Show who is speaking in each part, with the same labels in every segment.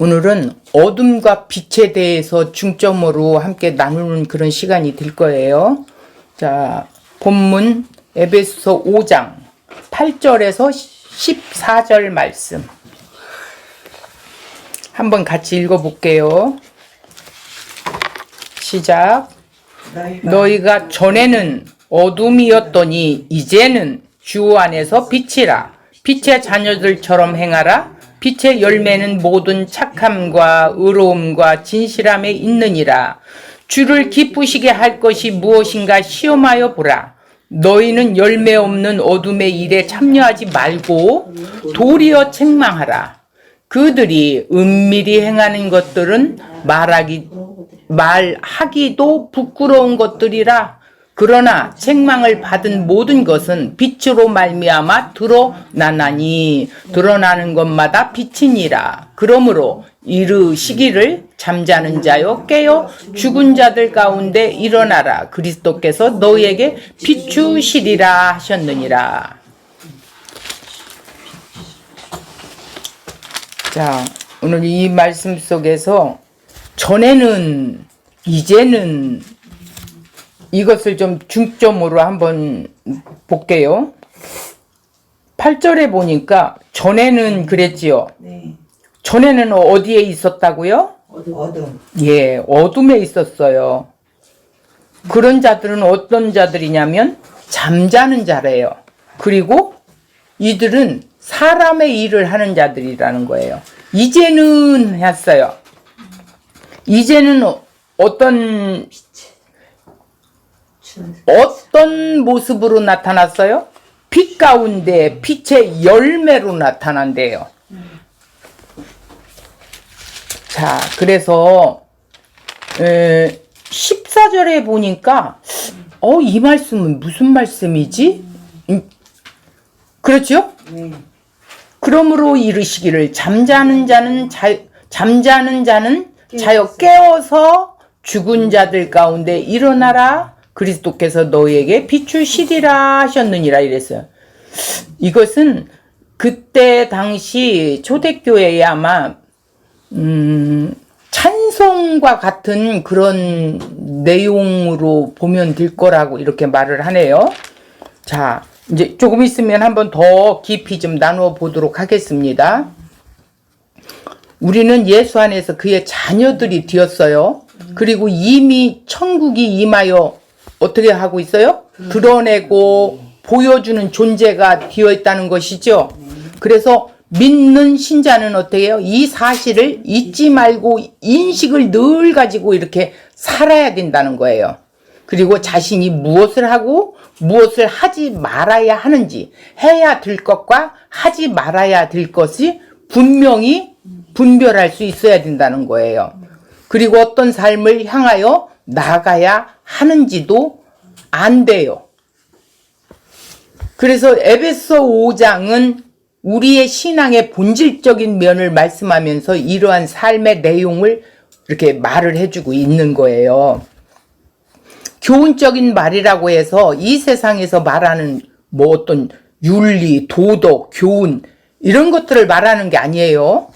Speaker 1: 오늘은 어둠과 빛에 대해서 중점으로 함께 나누는 그런 시간이 될 거예요. 자, 본문 에베소서 5장 8절에서 14절 말씀 한번 같이 읽어볼게요. 시작. 너희가 전에는 어둠이었더니 이제는 주 안에서 빛이라. 빛의 자녀들처럼 행하라. 빛의 열매는 모든 착함과 의로움과 진실함에 있느니라. 주를 기쁘시게 할 것이 무엇인가 시험하여 보라. 너희는 열매 없는 어둠의 일에 참여하지 말고 도리어 책망하라. 그들이 은밀히 행하는 것들은 말하기도 부끄러운 것들이라. 그러나 책망을 받은 모든 것은 빛으로 말미암아 드러나나니 드러나는 것마다 빛이니라. 그러므로 이르시기를 잠자는 자여 깨어 죽은 자들 가운데 일어나라. 그리스도께서 너희에게 비추시리라 하셨느니라. 자, 오늘 이 말씀 속에서 전에는 이제는 이것을 좀 중점으로 한번 볼게요. 8절에 보니까 전에는 그랬지요.
Speaker 2: 네.
Speaker 1: 전에는 어디에 있었다고요?
Speaker 2: 어둠.
Speaker 1: 예, 어둠에 있었어요. 그런 자들은 어떤 자들이냐면 잠자는 자래요. 그리고 이들은 사람의 일을 하는 자들이라는 거예요. 이제는 했어요. 이제는 어떤 모습으로 나타났어요? 빛 가운데 빛의 열매로 나타난대요. 자, 그래서 14절에 보니까 이 말씀은 무슨 말씀이지? 그렇죠? 그러므로 이르시기를 잠자는 자는 자여 깨어서 죽은 자들 가운데 일어나라. 그리스도께서 너희에게 비추시리라 하셨느니라 이랬어요. 이것은 그때 당시 초대교회에 아마 찬송과 같은 그런 내용으로 보면 될 거라고 이렇게 말을 하네요. 자, 이제 조금 있으면 한번 더 깊이 좀 나누어 보도록 하겠습니다. 우리는 예수 안에서 그의 자녀들이 되었어요. 그리고 이미 천국이 임하여 어떻게 하고 있어요? 드러내고 보여주는 존재가 되어 있다는 것이죠. 그래서 믿는 신자는 어떻게 해요? 이 사실을 잊지 말고 인식을 늘 가지고 이렇게 살아야 된다는 거예요. 그리고 자신이 무엇을 하고 무엇을 하지 말아야 하는지, 해야 될 것과 하지 말아야 될 것이 분명히 분별할 수 있어야 된다는 거예요. 그리고 어떤 삶을 향하여 나가야 하는지도 안 돼요. 그래서 에베소 5장은 우리의 신앙의 본질적인 면을 말씀하면서 이러한 삶의 내용을 이렇게 말을 해주고 있는 거예요. 교훈적인 말이라고 해서 이 세상에서 말하는 뭐 어떤 윤리, 도덕, 교훈 이런 것들을 말하는 게 아니에요.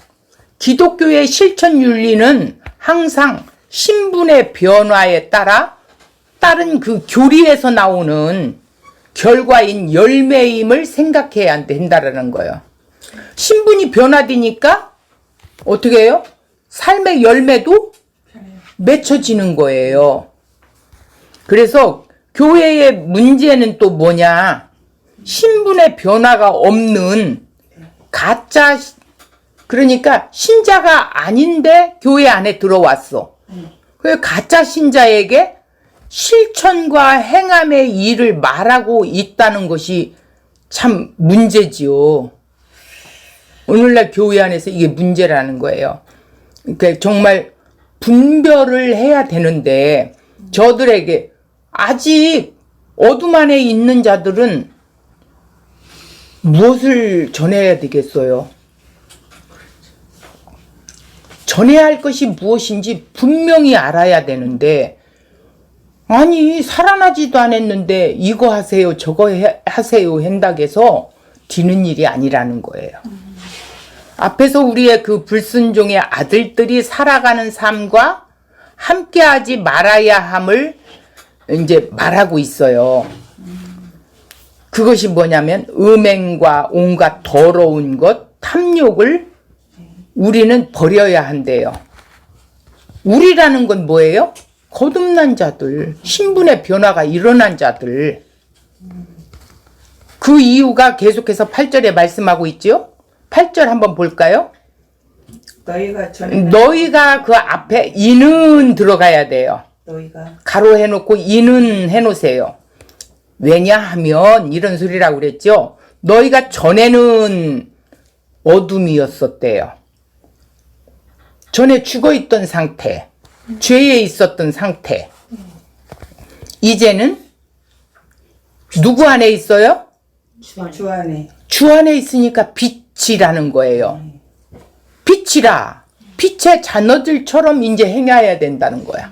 Speaker 1: 기독교의 실천 윤리는 항상 신분의 변화에 따른 그 교리에서 나오는 결과인 열매임을 생각해야 된다라는 거예요. 신분이 변화되니까 어떻게 해요? 삶의 열매도 맺혀지는 거예요. 그래서 교회의 문제는 또 뭐냐? 신분의 변화가 없는 가짜, 그러니까 신자가 아닌데 교회 안에 들어왔어. 그 가짜 신자에게 실천과 행함의 일을 말하고 있다는 것이 참 문제지요. 오늘날 교회 안에서 이게 문제라는 거예요. 그러니까 정말 분별을 해야 되는데 저들에게 아직 어둠 안에 있는 자들은 무엇을 전해야 되겠어요? 전해야 할 것이 무엇인지 분명히 알아야 되는데 아니 살아나지도 않았는데 이거 하세요 저거 하세요 한다고 해서 되는 일이 아니라는 거예요. 앞에서 우리의 그 불순종의 아들들이 살아가는 삶과 함께하지 말아야 함을 이제 말하고 있어요. 그것이 뭐냐면 음행과 온갖 더러운 것, 탐욕을 우리는 버려야 한대요. 우리라는 건 뭐예요? 거듭난 자들, 신분의 변화가 일어난 자들. 그 이유가 계속해서 8절에 말씀하고 있죠. 8절 한번 볼까요? 너희가 그 앞에 이는 들어가야 돼요.
Speaker 2: 너희가
Speaker 1: 가로 해놓고 이는 해놓으세요. 왜냐하면 이런 소리라고 그랬죠. 너희가 전에는 어둠이었었대요. 전에 죽어있던 상태, 죄에 있었던 상태. 이제는 누구 안에 있어요?
Speaker 2: 주 안에.
Speaker 1: 주 안에 있으니까 빛이라는 거예요. 빛이라. 빛의 자녀들처럼 이제 행해야 된다는 거야.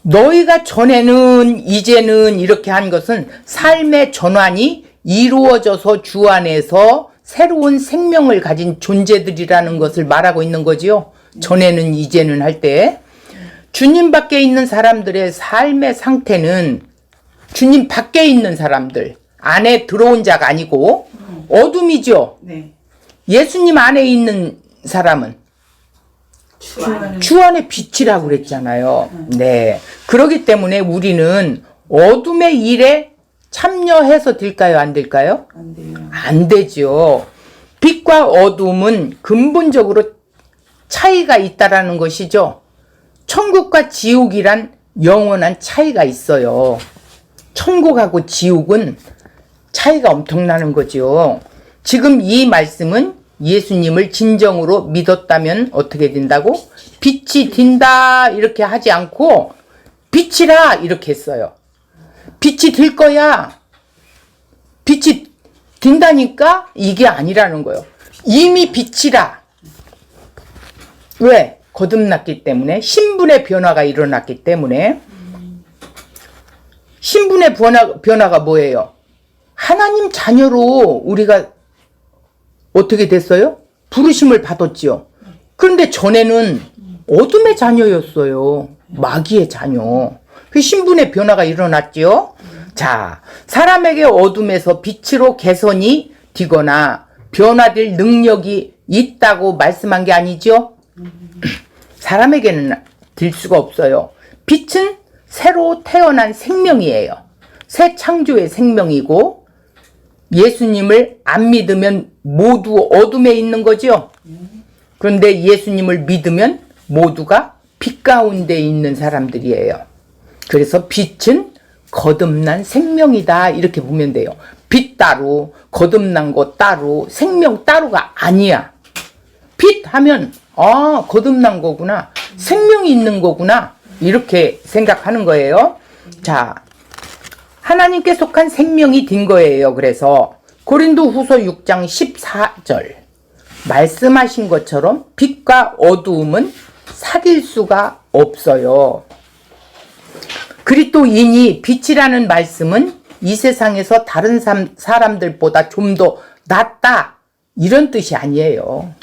Speaker 1: 너희가 전에는 이제는 이렇게 한 것은 삶의 전환이 이루어져서 주 안에서 새로운 생명을 가진 존재들이라는 것을 말하고 있는 거지요. 전에는 이제는 할 때 주님 밖에 있는 사람들의 삶의 상태는 주님 밖에 있는 사람들, 안에 들어온 자가 아니고 어둠이죠.
Speaker 2: 네.
Speaker 1: 예수님 안에 있는 사람은 주 안에 빛이라고 그랬잖아요. 네. 그렇기 때문에 우리는 어둠의 일에 참여해서 될까요? 안 될까요?
Speaker 2: 안 돼요.
Speaker 1: 안 되죠. 빛과 어둠은 근본적으로 차이가 있다라는 것이죠. 천국과 지옥이란 영원한 차이가 있어요. 천국하고 지옥은 차이가 엄청나는 거죠. 지금 이 말씀은 예수님을 진정으로 믿었다면 어떻게 된다고? 빛이 딘다 이렇게 하지 않고 빛이라 이렇게 했어요. 빛이 들 거야. 빛이 딘다니까 이게 아니라는 거예요. 이미 빛이라. 왜? 거듭났기 때문에, 신분의 변화가 일어났기 때문에. 신분의 변화가 뭐예요? 하나님 자녀로 우리가 어떻게 됐어요? 부르심을 받았지요. 그런데 전에는 어둠의 자녀였어요. 마귀의 자녀. 그 신분의 변화가 일어났지요. 자, 사람에게 어둠에서 빛으로 개선이 되거나 변화될 능력이 있다고 말씀한 게 아니죠? 사람에게는 될 수가 없어요. 빛은 새로 태어난 생명이에요. 새 창조의 생명이고 예수님을 안 믿으면 모두 어둠에 있는 거죠. 그런데 예수님을 믿으면 모두가 빛 가운데 있는 사람들이에요. 그래서 빛은 거듭난 생명이다 이렇게 보면 돼요. 빛 따로, 거듭난 것 따로, 생명 따로가 아니야. 빛 하면 거듭난 거구나, 생명이 있는 거구나 이렇게 생각하는 거예요. 자, 하나님께 속한 생명이 된 거예요. 그래서 고린도후서 6장 14절 말씀하신 것처럼 빛과 어두움은 사귈 수가 없어요. 그리스도인이 빛이라는 말씀은 이 세상에서 다른 사람들보다 좀 더 낫다 이런 뜻이 아니에요.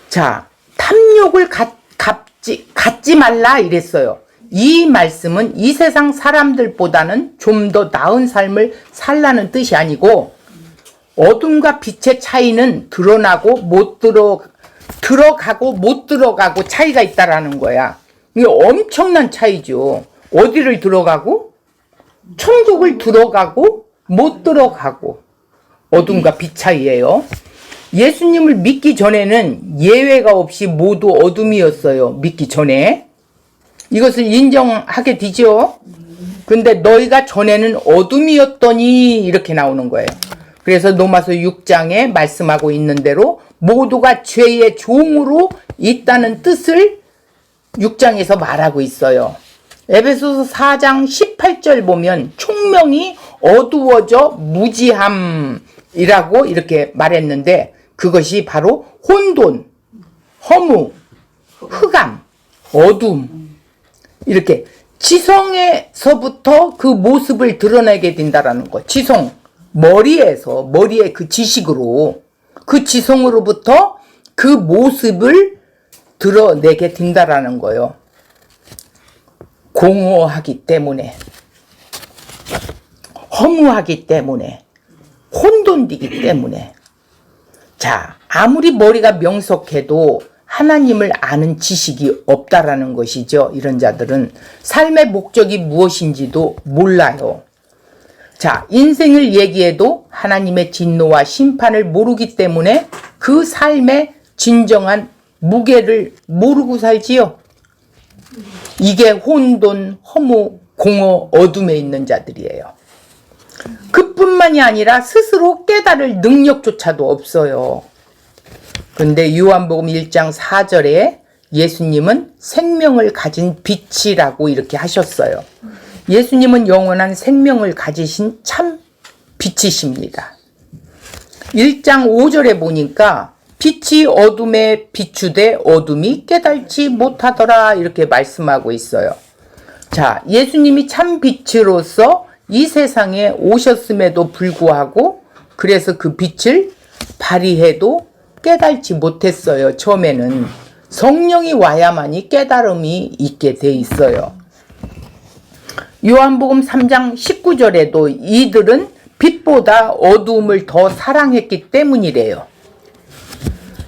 Speaker 1: 자, 탐욕을 갖지 말라 이랬어요. 이 말씀은 이 세상 사람들보다는 좀 더 나은 삶을 살라는 뜻이 아니고, 어둠과 빛의 차이는 드러나고 들어가고 못 들어가고 차이가 있다라는 거야. 이게 엄청난 차이죠. 어디를 들어가고? 천국을 들어가고 못 들어가고. 어둠과 빛 차이예요. 예수님을 믿기 전에는 예외가 없이 모두 어둠이었어요. 믿기 전에. 이것을 인정하게 되죠. 근데 너희가 전에는 어둠이었더니 이렇게 나오는 거예요. 그래서 로마서 6장에 말씀하고 있는 대로 모두가 죄의 종으로 있다는 뜻을 6장에서 말하고 있어요. 에베소서 4장 18절 보면 총명이 어두워져 무지함이라고 이렇게 말했는데, 그것이 바로 혼돈, 허무, 흑암, 어둠, 이렇게 지성에서부터 그 모습을 드러내게 된다라는 거. 지성, 머리의 그 지식으로, 그 지성으로부터 그 모습을 드러내게 된다라는 거예요. 공허하기 때문에, 허무하기 때문에, 혼돈되기 때문에. 자, 아무리 머리가 명석해도 하나님을 아는 지식이 없다라는 것이죠. 이런 자들은 삶의 목적이 무엇인지도 몰라요. 자, 인생을 얘기해도 하나님의 진노와 심판을 모르기 때문에 그 삶의 진정한 무게를 모르고 살지요. 이게 혼돈, 허무, 공허, 어둠에 있는 자들이에요. 그뿐만이 아니라 스스로 깨달을 능력조차도 없어요. 근데 요한복음 1장 4절에 예수님은 생명을 가진 빛이라고 이렇게 하셨어요. 예수님은 영원한 생명을 가지신 참 빛이십니다. 1장 5절에 보니까 빛이 어둠에 비추되 어둠이 깨달지 못하더라 이렇게 말씀하고 있어요. 자, 예수님이 참 빛으로서 이 세상에 오셨음에도 불구하고 그래서 그 빛을 발휘해도 깨달지 못했어요. 처음에는 성령이 와야만이 깨달음이 있게 돼 있어요. 요한복음 3장 19절에도 이들은 빛보다 어두움을 더 사랑했기 때문이래요.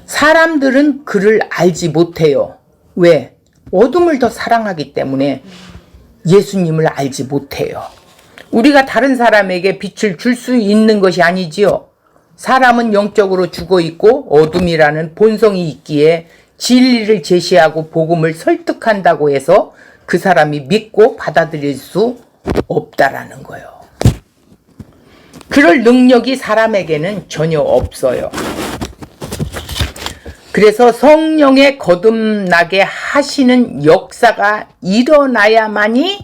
Speaker 1: 사람들은 그를 알지 못해요. 왜? 어둠을 더 사랑하기 때문에 예수님을 알지 못해요. 우리가 다른 사람에게 빛을 줄 수 있는 것이 아니지요. 사람은 영적으로 죽어 있고 어둠이라는 본성이 있기에 진리를 제시하고 복음을 설득한다고 해서 그 사람이 믿고 받아들일 수 없다라는 거예요. 그럴 능력이 사람에게는 전혀 없어요. 그래서 성령의 거듭나게 하시는 역사가 일어나야만이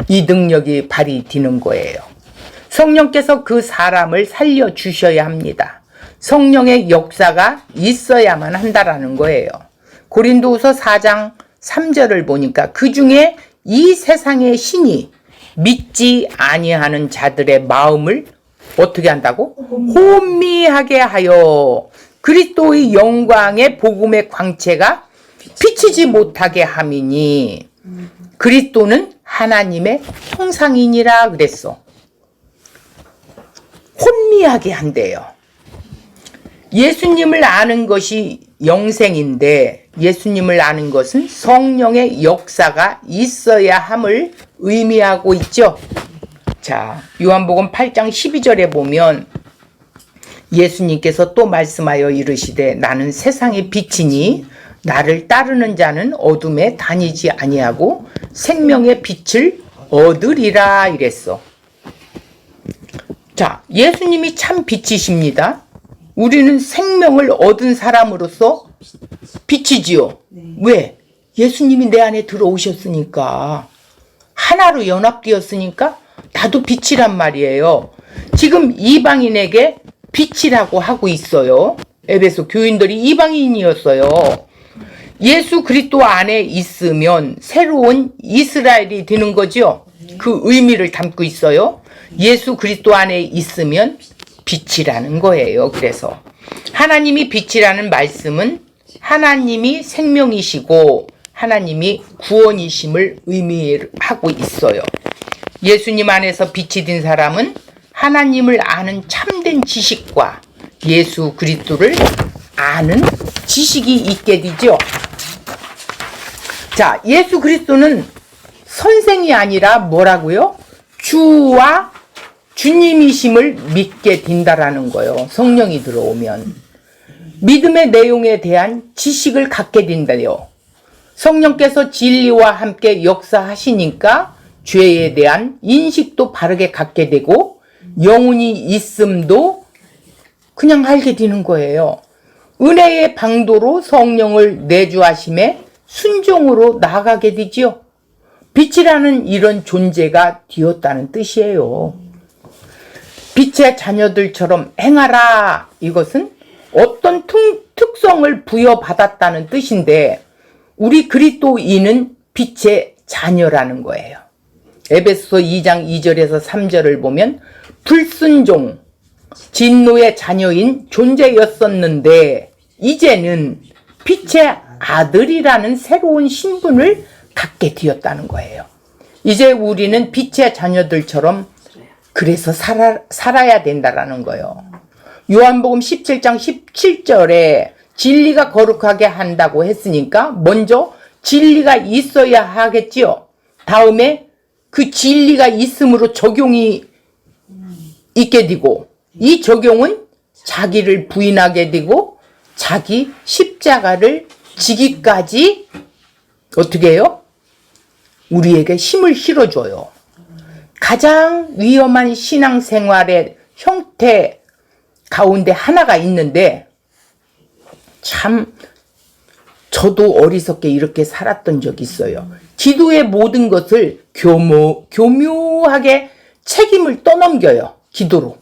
Speaker 1: 이 능력이 발휘되는 거예요. 성령께서 그 사람을 살려주셔야 합니다. 성령의 역사가 있어야만 한다라는 거예요. 고린도후서 4장 3절을 보니까 그 중에 이 세상의 신이 믿지 아니하는 자들의 마음을 어떻게 한다고? 혼미하게 하여 그리스도의 영광의 복음의 광채가 비치지 못하게 함이니 그리스도는 하나님의 형상이니라 그랬어. 혼미하게 한대요. 예수님을 아는 것이 영생인데 예수님을 아는 것은 성령의 역사가 있어야 함을 의미하고 있죠. 자, 요한복음 8장 12절에 보면 예수님께서 또 말씀하여 이르시되 나는 세상의 빛이니 나를 따르는 자는 어둠에 다니지 아니하고 생명의 빛을 얻으리라 이랬어. 자, 예수님이 참 빛이십니다. 우리는 생명을 얻은 사람으로서 빛이지요. 왜? 예수님이 내 안에 들어오셨으니까, 하나로 연합되었으니까 나도 빛이란 말이에요. 지금 이방인에게 빛이라고 하고 있어요. 에베소 교인들이 이방인이었어요. 예수 그리스도 안에 있으면 새로운 이스라엘이 되는 거죠. 그 의미를 담고 있어요. 예수 그리스도 안에 있으면 빛이라는 거예요. 그래서 하나님이 빛이라는 말씀은 하나님이 생명이시고 하나님이 구원이심을 의미하고 있어요. 예수님 안에서 빛이 된 사람은 하나님을 아는 참된 지식과 예수 그리스도를 아는 지식이 있게 되죠. 자, 예수 그리스도는 선생이 아니라 뭐라고요? 주와 주님이심을 믿게 된다라는 거예요. 성령이 들어오면 믿음의 내용에 대한 지식을 갖게 된다요. 성령께서 진리와 함께 역사하시니까 죄에 대한 인식도 바르게 갖게 되고 영혼이 있음도 그냥 알게 되는 거예요. 은혜의 방도로 성령을 내주하심에 순종으로 나아가게 되지요. 빛이라는 이런 존재가 되었다는 뜻이에요. 빛의 자녀들처럼 행하라. 이것은 어떤 특성을 부여받았다는 뜻인데 우리 그리스도인은 빛의 자녀라는 거예요. 에베소서 2장 2절에서 3절을 보면 불순종, 진노의 자녀인 존재였었는데 이제는 빛의 아들이라는 새로운 신분을 갖게 되었다는 거예요. 이제 우리는 빛의 자녀들처럼 그래서 살아야 된다라는 거예요. 요한복음 17장 17절에 진리가 거룩하게 한다고 했으니까 먼저 진리가 있어야 하겠지요. 다음에 그 진리가 있음으로 적용이 있게 되고 이 적용은 자기를 부인하게 되고 자기 십자가를 지기까지 어떻게 해요? 우리에게 힘을 실어줘요. 가장 위험한 신앙생활의 형태 가운데 하나가 있는데 참 저도 어리석게 이렇게 살았던 적이 있어요. 기도의 모든 것을 교묘하게 책임을 떠넘겨요. 기도로.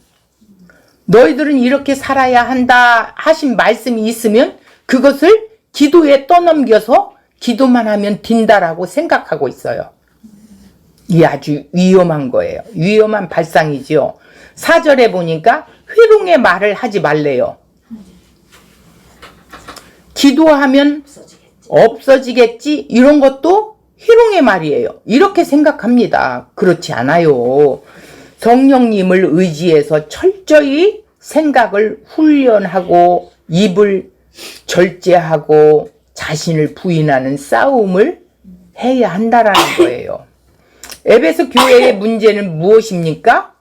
Speaker 1: 너희들은 이렇게 살아야 한다 하신 말씀이 있으면 그것을 기도에 떠넘겨서 기도만 하면 된다라고 생각하고 있어요. 이게 아주 위험한 거예요. 위험한 발상이지요. 4절에 보니까 회롱의 말을 하지 말래요. 기도하면 없어지겠지 이런 것도 희롱의 말이에요. 이렇게 생각합니다. 그렇지 않아요. 성령님을 의지해서 철저히 생각을 훈련하고 입을 절제하고 자신을 부인하는 싸움을 해야 한다라는 거예요. 에베소 교회의 문제는 무엇입니까?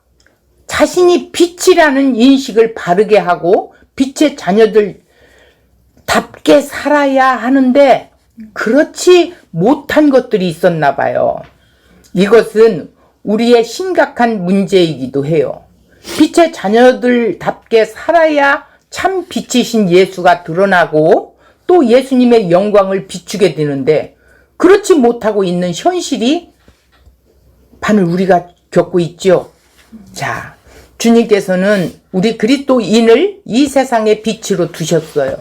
Speaker 1: 자신이 빛이라는 인식을 바르게 하고 빛의 자녀들 답게 살아야 하는데 그렇지 못한 것들이 있었나 봐요. 이것은 우리의 심각한 문제이기도 해요. 빛의 자녀들답게 살아야 참 빛이신 예수가 드러나고 또 예수님의 영광을 비추게 되는데 그렇지 못하고 있는 현실이 바로 우리가 겪고 있죠. 자, 주님께서는 우리 그리스도인을 이 세상의 빛으로 두셨어요.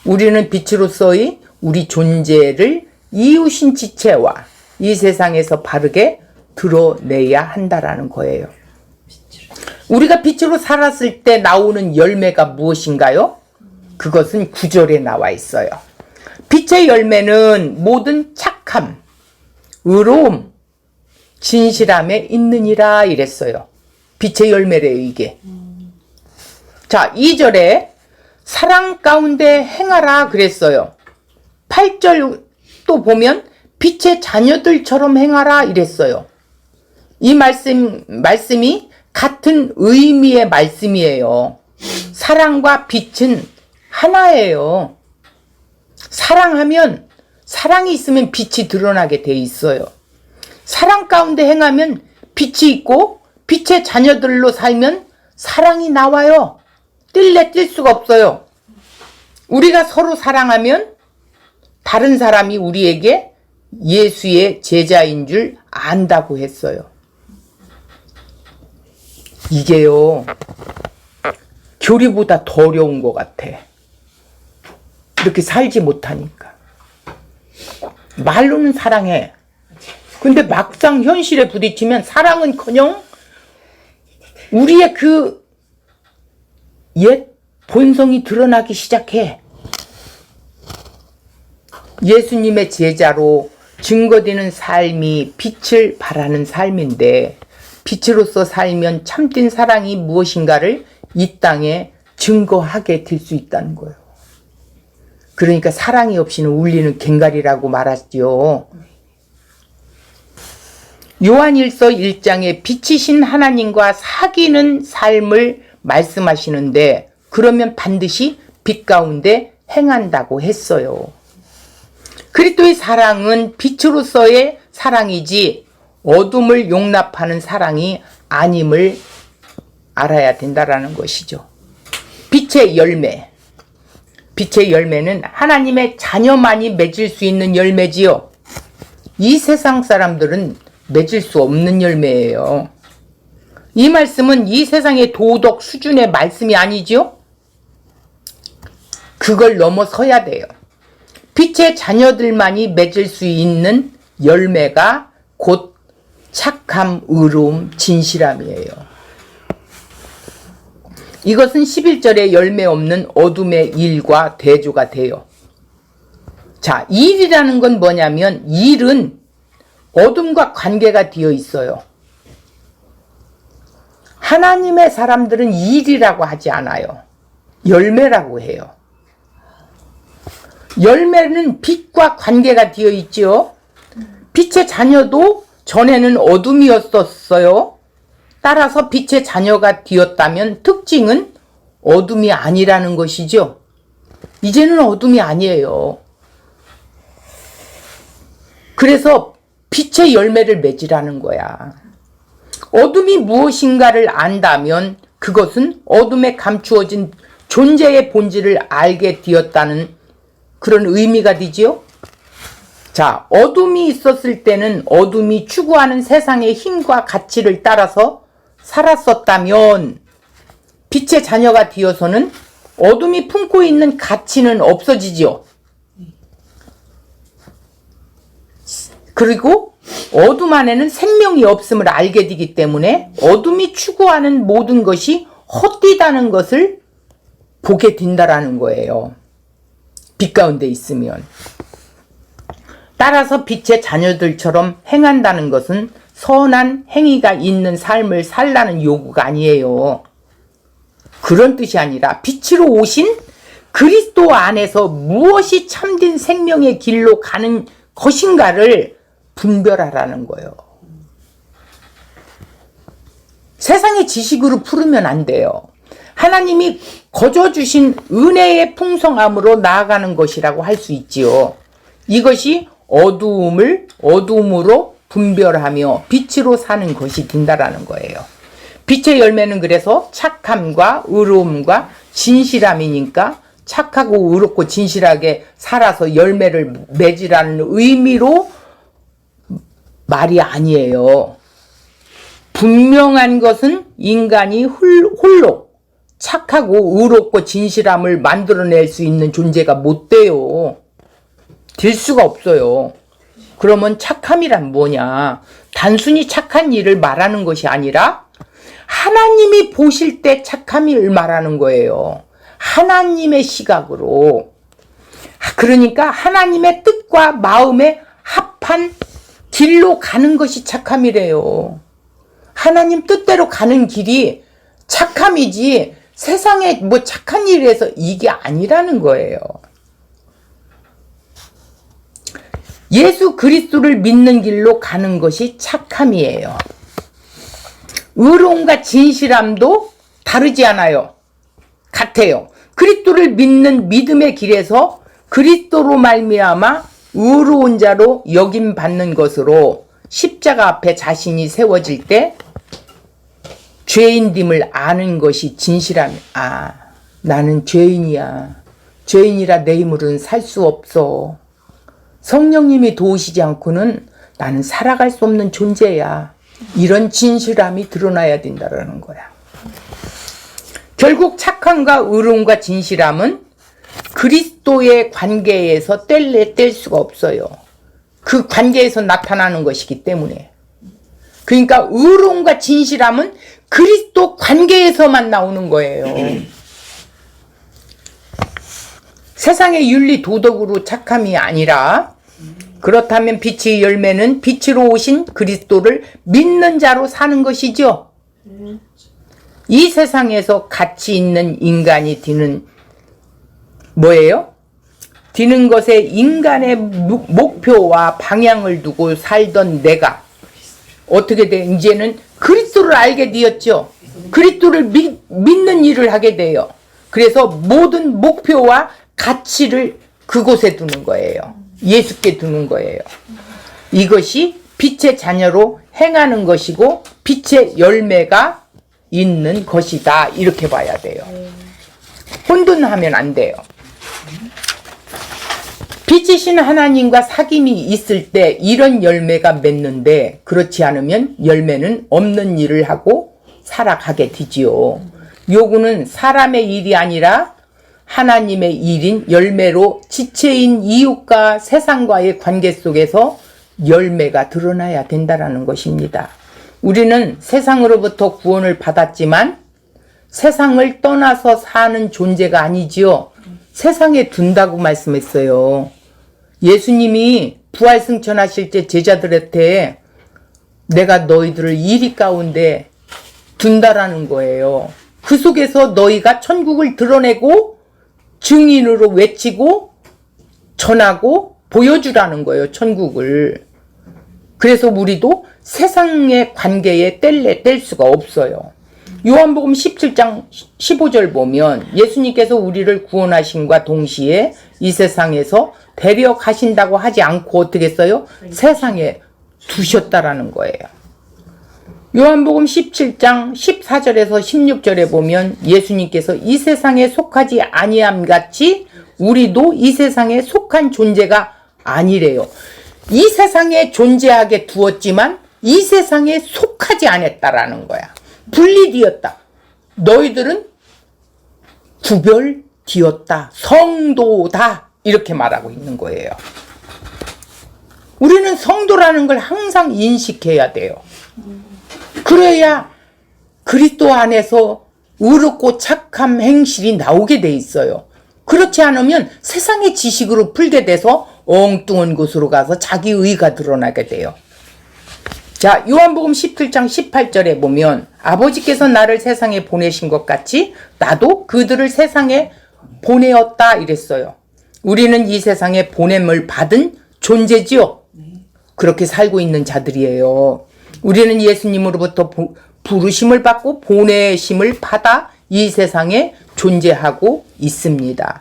Speaker 1: 우리는 빛으로서의 우리 존재를 이웃인 지체와 이 세상에서 바르게 드러내야 한다라는 거예요. 우리가 빛으로 살았을 때 나오는 열매가 무엇인가요? 그것은 9절에 나와 있어요. 빛의 열매는 모든 착함, 의로움, 진실함에 있느니라 이랬어요. 빛의 열매래요, 이게. 자, 2절에 사랑 가운데 행하라 그랬어요. 8절 또 보면 빛의 자녀들처럼 행하라 이랬어요. 이 말씀이 같은 의미의 말씀이에요. 사랑과 빛은 하나예요. 사랑하면 사랑이 있으면 빛이 드러나게 돼 있어요. 사랑 가운데 행하면 빛이 있고 빛의 자녀들로 살면 사랑이 나와요. 뛸래 뛸 수가 없어요. 우리가 서로 사랑하면 다른 사람이 우리에게 예수의 제자인 줄 안다고 했어요. 이게요, 교리보다 더 어려운 것 같아. 이렇게 살지 못하니까. 말로는 사랑해. 근데 막상 현실에 부딪히면 사랑은커녕 우리의 그 옛 본성이 드러나기 시작해. 예수님의 제자로 증거되는 삶이 빛을 발하는 삶인데 빛으로서 살면 참된 사랑이 무엇인가를 이 땅에 증거하게 될 수 있다는 거예요. 그러니까 사랑이 없이는 울리는 괭가리라고 말하죠. 요한일서 1장에 빛이신 하나님과 사귀는 삶을 말씀하시는데 그러면 반드시 빛 가운데 행한다고 했어요. 그리스도의 사랑은 빛으로서의 사랑이지 어둠을 용납하는 사랑이 아님을 알아야 된다라는 것이죠. 빛의 열매. 빛의 열매는 하나님의 자녀만이 맺을 수 있는 열매지요. 이 세상 사람들은 맺을 수 없는 열매예요. 이 말씀은 이 세상의 도덕 수준의 말씀이 아니지요. 그걸 넘어서야 돼요. 빛의 자녀들만이 맺을 수 있는 열매가 곧 착함, 의로움, 진실함이에요. 이것은 11절에 열매 없는 어둠의 일과 대조가 돼요. 자, 일이라는 건 뭐냐면 일은 어둠과 관계가 되어 있어요. 하나님의 사람들은 일이라고 하지 않아요. 열매라고 해요. 열매는 빛과 관계가 되어 있죠. 빛의 자녀도 전에는 어둠이었었어요. 따라서 빛의 자녀가 되었다면 특징은 어둠이 아니라는 것이죠. 이제는 어둠이 아니에요. 그래서 빛의 열매를 맺으라는 거야. 어둠이 무엇인가를 안다면 그것은 어둠에 감추어진 존재의 본질을 알게 되었다는 그런 의미가 되지요. 자, 어둠이 있었을 때는 어둠이 추구하는 세상의 힘과 가치를 따라서 살았었다면 빛의 자녀가 되어서는 어둠이 품고 있는 가치는 없어지지요. 그리고 어둠 안에는 생명이 없음을 알게 되기 때문에 어둠이 추구하는 모든 것이 헛되다는 것을 보게 된다라는 거예요. 빛 가운데 있으면. 따라서 빛의 자녀들처럼 행한다는 것은 선한 행위가 있는 삶을 살라는 요구가 아니에요. 그런 뜻이 아니라 빛으로 오신 그리스도 안에서 무엇이 참된 생명의 길로 가는 것인가를 분별하라는 거예요. 세상의 지식으로 풀으면 안 돼요. 하나님이 거저주신 은혜의 풍성함으로 나아가는 것이라고 할 수 있지요. 이것이 어두움을 어두움으로 분별하며 빛으로 사는 것이 된다라는 거예요. 빛의 열매는 그래서 착함과 의로움과 진실함이니까 착하고 의롭고 진실하게 살아서 열매를 맺으라는 의미로 말이 아니에요. 분명한 것은 인간이 홀로 착하고 의롭고 진실함을 만들어낼 수 있는 존재가 못 돼요. 될 수가 없어요. 그러면 착함이란 뭐냐? 단순히 착한 일을 말하는 것이 아니라 하나님이 보실 때 착함을 말하는 거예요. 하나님의 시각으로. 그러니까 하나님의 뜻과 마음에 합한 길로 가는 것이 착함이래요. 하나님 뜻대로 가는 길이 착함이지 세상에 뭐 착한 일에서 이게 아니라는 거예요. 예수 그리스도를 믿는 길로 가는 것이 착함이에요. 의로움과 진실함도 다르지 않아요. 같아요. 그리스도를 믿는 믿음의 길에서 그리스도로 말미암아 의로운 자로 여김 받는 것으로 십자가 앞에 자신이 세워질 때 죄인됨을 아는 것이 진실함. 아, 나는 죄인이야. 죄인이라 내 힘으로는 살 수 없어. 성령님이 도우시지 않고는 나는 살아갈 수 없는 존재야. 이런 진실함이 드러나야 된다는 거야. 결국 착함과 의로움과 진실함은 그리스도의 관계에서 뗄 수가 없어요. 그 관계에서 나타나는 것이기 때문에. 그러니까 의로움과 진실함은 그리스도 관계에서만 나오는 거예요. 세상의 윤리 도덕으로 착함이 아니라, 그렇다면 빛의 열매는 빛으로 오신 그리스도를 믿는 자로 사는 것이죠. 이 세상에서 가치 있는 인간이 되는 뭐예요? 되는 것에 인간의 목표와 방향을 두고 살던 내가 어떻게 돼? 이제는 그리스도를 알게 되었죠. 그리스도를 믿는 일을 하게 돼요. 그래서 모든 목표와 가치를 그곳에 두는 거예요. 예수께 두는 거예요. 이것이 빛의 자녀로 행하는 것이고 빛의 열매가 있는 것이다. 이렇게 봐야 돼요. 혼돈하면 안 돼요. 빛이신 하나님과 사귐이 있을 때 이런 열매가 맺는데, 그렇지 않으면 열매는 없는 일을 하고 살아가게 되지요. 요구는 사람의 일이 아니라 하나님의 일인 열매로 지체인 이웃과 세상과의 관계 속에서 열매가 드러나야 된다는 것입니다. 우리는 세상으로부터 구원을 받았지만 세상을 떠나서 사는 존재가 아니지요. 세상에 둔다고 말씀했어요. 예수님이 부활승천하실 때 제자들한테 내가 너희들을 이리 가운데 둔다라는 거예요. 그 속에서 너희가 천국을 드러내고 증인으로 외치고 전하고 보여주라는 거예요. 천국을. 그래서 우리도 세상의 관계에 뗄 수가 없어요. 요한복음 17장 15절 보면 예수님께서 우리를 구원하심과 동시에 이 세상에서 데려가신다고 하지 않고 어떻게 했어요? 세상에 두셨다라는 거예요. 요한복음 17장 14절에서 16절에 보면 예수님께서 이 세상에 속하지 아니함 같이 우리도 이 세상에 속한 존재가 아니래요. 이 세상에 존재하게 두었지만 이 세상에 속하지 않았다라는 거야. 분리되었다. 너희들은 구별되었다. 성도다. 이렇게 말하고 있는 거예요. 우리는 성도라는 걸 항상 인식해야 돼요. 그래야 그리스도 안에서 의롭고 착한 행실이 나오게 돼 있어요. 그렇지 않으면 세상의 지식으로 풀게 돼서 엉뚱한 곳으로 가서 자기 의가 드러나게 돼요. 자, 요한복음 17장 18절에 보면 아버지께서 나를 세상에 보내신 것 같이 나도 그들을 세상에 보내었다 이랬어요. 우리는 이 세상에 보냄을 받은 존재지요. 그렇게 살고 있는 자들이에요. 우리는 예수님으로부터 부르심을 받고 보내심을 받아 이 세상에 존재하고 있습니다.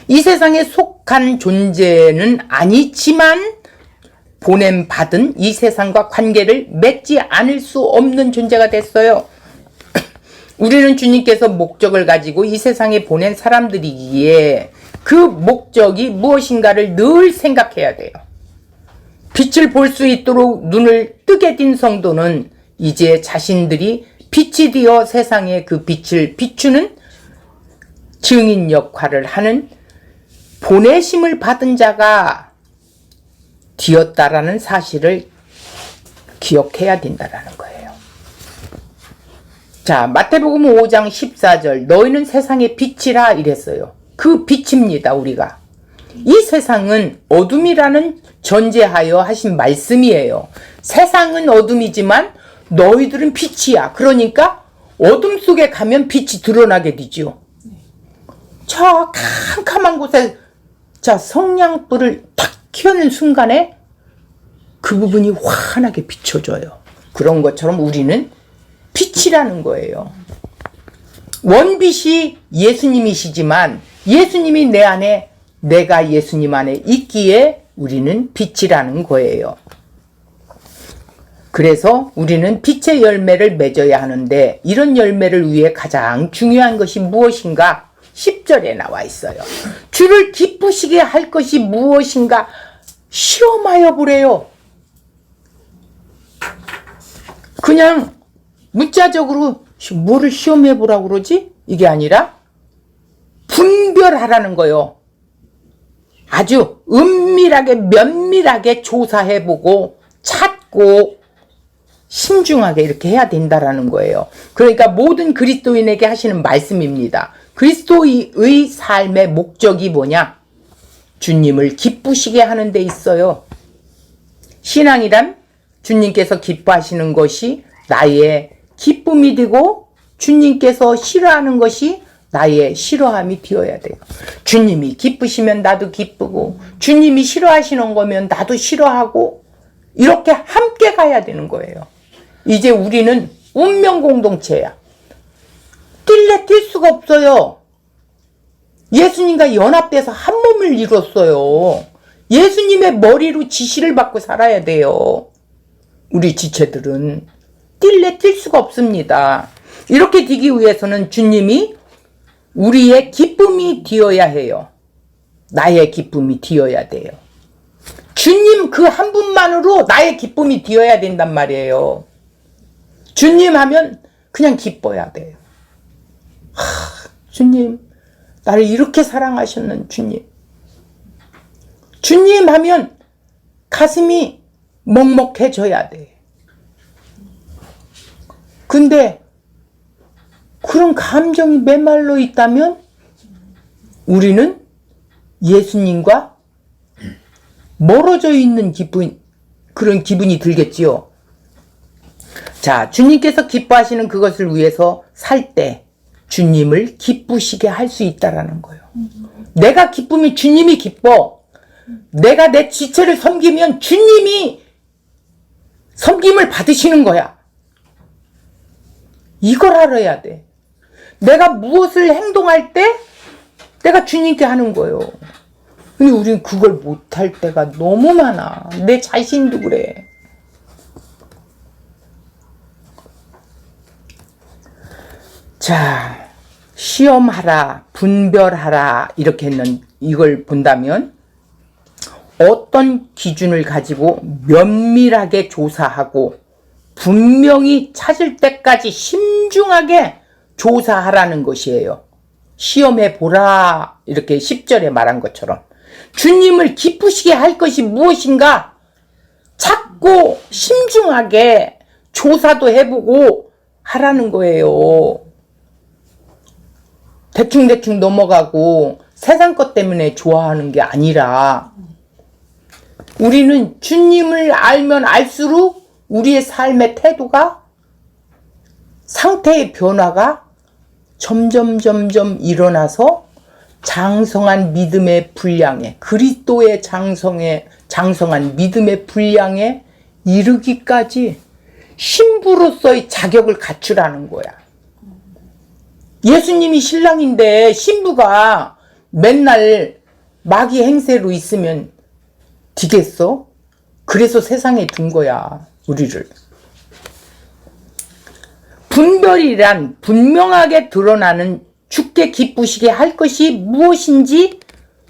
Speaker 1: 이 세상에 속한 존재는 아니지만 보냄 받은 이 세상과 관계를 맺지 않을 수 없는 존재가 됐어요. 우리는 주님께서 목적을 가지고 이 세상에 보낸 사람들이기에 그 목적이 무엇인가를 늘 생각해야 돼요. 빛을 볼 수 있도록 눈을 뜨게 된 성도는 이제 자신들이 빛이 되어 세상에 그 빛을 비추는 증인 역할을 하는 보내심을 받은 자가 되었다라는 사실을 기억해야 된다라는 거예요. 자, 마태복음 5장 14절 너희는 세상의 빛이라 이랬어요. 그 빛입니다. 우리가. 이 세상은 어둠이라는 전제하여 하신 말씀이에요. 세상은 어둠이지만 너희들은 빛이야. 그러니까 어둠 속에 가면 빛이 드러나게 되죠. 저 캄캄한 곳에 자 성냥불을 탁 켜는 순간에 그 부분이 환하게 비춰져요. 그런 것처럼 우리는 빛이라는 거예요. 원빛이 예수님이시지만 예수님이 내 안에 내가 예수님 안에 있기에 우리는 빛이라는 거예요. 그래서 우리는 빛의 열매를 맺어야 하는데 이런 열매를 위해 가장 중요한 것이 무엇인가? 10절에 나와 있어요. 주를 기쁘시게 할 것이 무엇인가? 시험하여 보래요. 그냥 문자적으로 뭐를 시험해 보라고 그러지? 이게 아니라 분별하라는 거요. 아주 은밀하게 면밀하게 조사해보고 찾고 신중하게 이렇게 해야 된다라는 거예요. 그러니까 모든 그리스도인에게 하시는 말씀입니다. 그리스도의 삶의 목적이 뭐냐? 주님을 기쁘시게 하는 데 있어요. 신앙이란 주님께서 기뻐하시는 것이 나의 기쁨이 되고 주님께서 싫어하는 것이 나의 싫어함이 되어야 돼요. 주님이 기쁘시면 나도 기쁘고 주님이 싫어하시는 거면 나도 싫어하고 이렇게 함께 가야 되는 거예요. 이제 우리는 운명 공동체야. 뛸래 뛸 수가 없어요. 예수님과 연합돼서 한 몸을 이뤘어요. 예수님의 머리로 지시를 받고 살아야 돼요. 우리 지체들은 뛸래 뛸 수가 없습니다. 이렇게 되기 위해서는 주님이 우리의 기쁨이 되어야 해요. 나의 기쁨이 되어야 돼요. 주님 그 한 분만으로 나의 기쁨이 되어야 된단 말이에요. 주님 하면 그냥 기뻐야 돼요. 주님, 나를 이렇게 사랑하셨는 주님. 주님 하면 가슴이 먹먹해져야 돼. 근데 그런 감정이 메말라 있다면 우리는 예수님과 멀어져 있는 기분, 그런 기분이 들겠지요. 자, 주님께서 기뻐하시는 그것을 위해서 살 때 주님을 기쁘시게 할 수 있다라는 거예요. 내가 기쁘면 주님이 기뻐. 내가 내 지체를 섬기면 주님이 섬김을 받으시는 거야. 이걸 알아야 돼. 내가 무엇을 행동할 때 내가 주님께 하는 거예요. 근데 우린 그걸 못할 때가 너무 많아. 내 자신도 그래. 자, 시험하라, 분별하라 이렇게 했는 이걸 본다면 어떤 기준을 가지고 면밀하게 조사하고 분명히 찾을 때까지 신중하게 조사하라는 것이에요. 시험해 보라 이렇게 10절에 말한 것처럼 주님을 기쁘시게 할 것이 무엇인가 찾고 신중하게 조사도 해보고 하라는 거예요. 대충대충 넘어가고 세상 것 때문에 좋아하는 게 아니라 우리는 주님을 알면 알수록 우리의 삶의 태도가 상태의 변화가 점점 일어나서 장성한 믿음의 분량에 그리스도의 장성한 믿음의 분량에 이르기까지 신부로서의 자격을 갖추라는 거야. 예수님이 신랑인데 신부가 맨날 마귀 행세로 있으면 되겠어? 그래서 세상에 둔 거야, 우리를. 분별이란 분명하게 드러나는 주께 기쁘시게 할 것이 무엇인지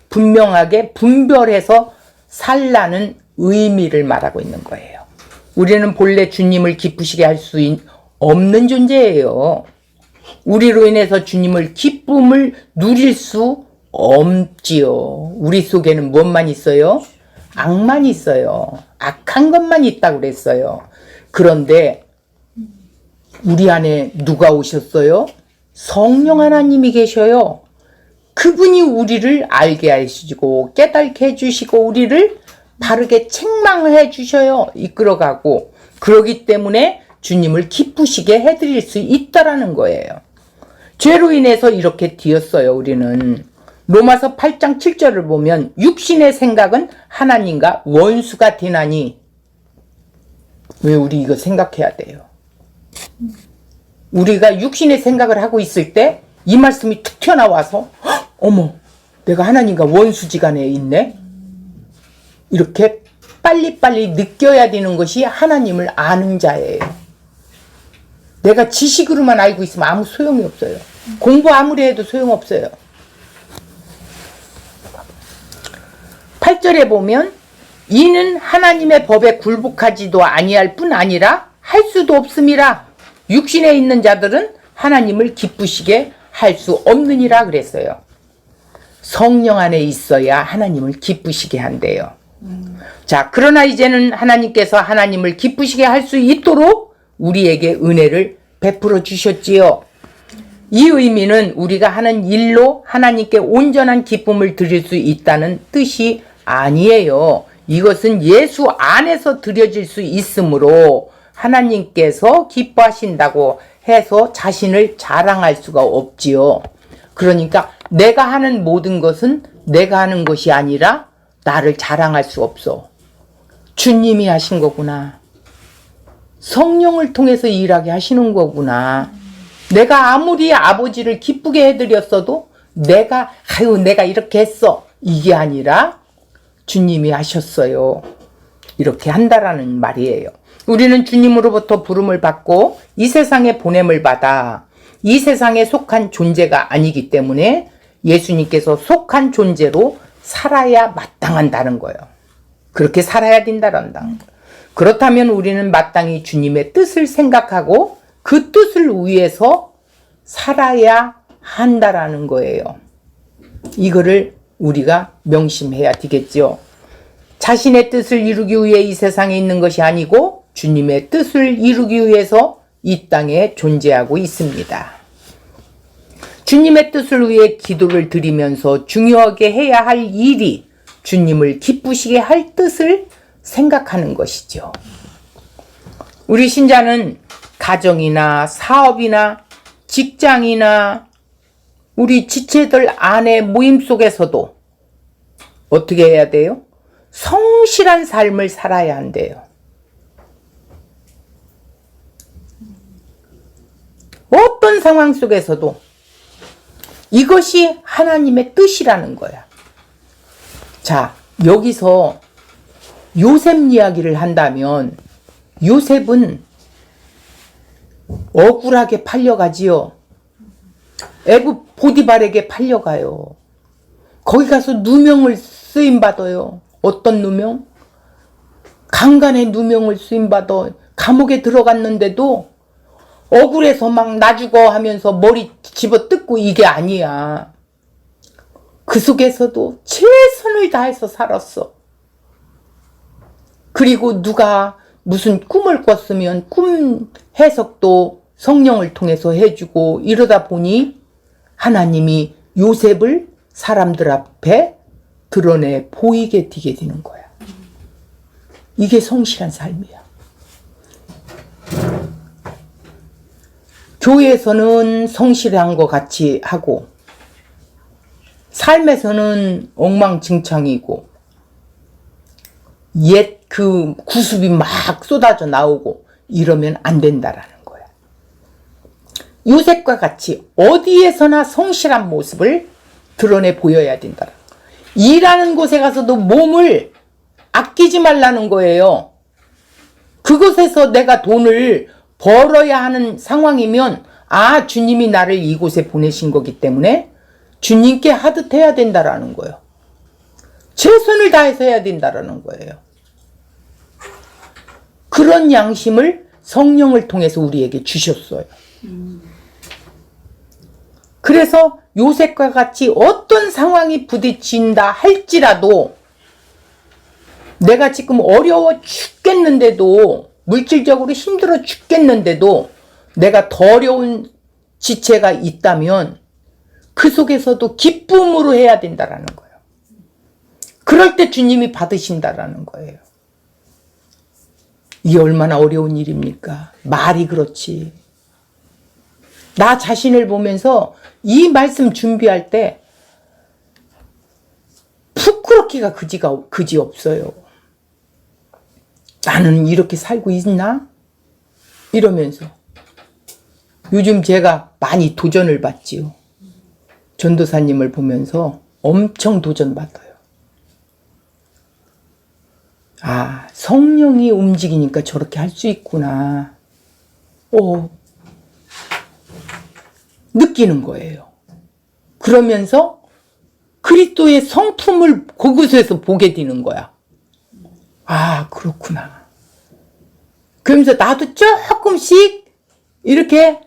Speaker 1: 분명하게 분별해서 살라는 의미를 말하고 있는 거예요. 우리는 본래 주님을 기쁘시게 할 수 없는 존재예요. 우리로 인해서 주님을 기쁨을 누릴 수 없지요. 우리 속에는 무엇만 있어요? 악만 있어요. 악한 것만 있다고 그랬어요. 그런데 우리 안에 누가 오셨어요? 성령 하나님이 계셔요. 그분이 우리를 알게 하시고 깨닫게 해주시고 우리를 바르게 책망해 주셔요. 이끌어가고. 그러기 때문에 주님을 기쁘시게 해드릴 수 있다라는 거예요. 죄로 인해서 이렇게 되었어요. 우리는. 로마서 8장 7절을 보면 육신의 생각은 하나님과 원수가 되나니. 왜 우리 이거 생각해야 돼요? 우리가 육신의 생각을 하고 있을 때 이 말씀이 툭 튀어나와서 어머, 내가 하나님과 원수지간에 있네? 이렇게 빨리빨리 느껴야 되는 것이 하나님을 아는 자예요. 내가 지식으로만 알고 있으면 아무 소용이 없어요. 공부 아무리 해도 소용없어요. 8절에 보면 이는 하나님의 법에 굴복하지도 아니할 뿐 아니라 할 수도 없음이라. 육신에 있는 자들은 하나님을 기쁘시게 할 수 없느니라 그랬어요. 성령 안에 있어야 하나님을 기쁘시게 한대요. 자, 그러나 이제는 하나님께서 하나님을 기쁘시게 할 수 있도록 우리에게 은혜를 베풀어 주셨지요. 이 의미는 우리가 하는 일로 하나님께 온전한 기쁨을 드릴 수 있다는 뜻이 아니에요. 이것은 예수 안에서 드려질 수 있으므로 하나님께서 기뻐하신다고 해서 자신을 자랑할 수가 없지요. 그러니까 내가 하는 모든 것은 내가 하는 것이 아니라 나를 자랑할 수 없어. 주님이 하신 거구나. 성령을 통해서 일하게 하시는 거구나. 내가 아무리 아버지를 기쁘게 해드렸어도 내가 이렇게 했어. 이게 아니라 주님이 하셨어요. 이렇게 한다라는 말이에요. 우리는 주님으로부터 부름을 받고 이 세상에 보냄을 받아 이 세상에 속한 존재가 아니기 때문에 예수님께서 속한 존재로 살아야 마땅한다는 거예요. 그렇게 살아야 된다는 거예요. 그렇다면 우리는 마땅히 주님의 뜻을 생각하고 그 뜻을 위해서 살아야 한다라는 거예요. 이거를 우리가 명심해야 되겠죠. 자신의 뜻을 이루기 위해 이 세상에 있는 것이 아니고 주님의 뜻을 이루기 위해서 이 땅에 존재하고 있습니다. 주님의 뜻을 위해 기도를 드리면서 중요하게 해야 할 일이 주님을 기쁘시게 할 뜻을 생각하는 것이죠. 우리 신자는 가정이나 사업이나 직장이나 우리 지체들 안에 모임 속에서도 어떻게 해야 돼요? 성실한 삶을 살아야 한대요. 어떤 상황 속에서도 이것이 하나님의 뜻이라는 거야. 자, 여기서 요셉 이야기를 한다면 요셉은 억울하게 팔려가지요. 애굽 보디발에게 팔려가요. 거기 가서 누명을 쓰임받아요. 어떤 누명? 강간의 누명을 쓰임받아. 감옥에 들어갔는데도 억울해서 막 나 죽어 하면서 머리 집어뜯고 이게 아니야. 그 속에서도 최선을 다해서 살았어. 그리고 누가 무슨 꿈을 꿨으면 꿈 해석도 성령을 통해서 해주고 이러다 보니 하나님이 요셉을 사람들 앞에 드러내 보이게 되게 되는 거야. 이게 성실한 삶이야. 교회에서는 성실한 것 같이 하고 삶에서는 엉망진창이고 옛 그 구습이 막 쏟아져 나오고 이러면 안 된다라는 거야. 요셉과 같이 어디에서나 성실한 모습을 드러내 보여야 된다. 일하는 곳에 가서도 몸을 아끼지 말라는 거예요. 그곳에서 내가 돈을 벌어야 하는 상황이면 아, 주님이 나를 이곳에 보내신 거기 때문에 주님께 하듯 해야 된다라는 거예요. 최선을 다해서 해야 된다라는 거예요. 그런 양심을 성령을 통해서 우리에게 주셨어요. 그래서 요셉과 같이 어떤 상황이 부딪힌다 할지라도 내가 지금 어려워 죽겠는데도 물질적으로 힘들어 죽겠는데도 내가 더 어려운 지체가 있다면 그 속에서도 기쁨으로 해야 된다라는 거예요. 그럴 때 주님이 받으신다라는 거예요. 이게 얼마나 어려운 일입니까? 말이 그렇지. 나 자신을 보면서 이 말씀 준비할 때 부끄럽기가 그지 없어요. 나는 이렇게 살고 있나? 이러면서 요즘 제가 많이 도전을 받지요. 전도사님을 보면서 엄청 도전받아요. 아, 성령이 움직이니까 저렇게 할 수 있구나. 느끼는 거예요. 그러면서 그리스도의 성품을 그곳에서 보게 되는 거야. 아, 그렇구나. 그러면서 나도 조금씩 이렇게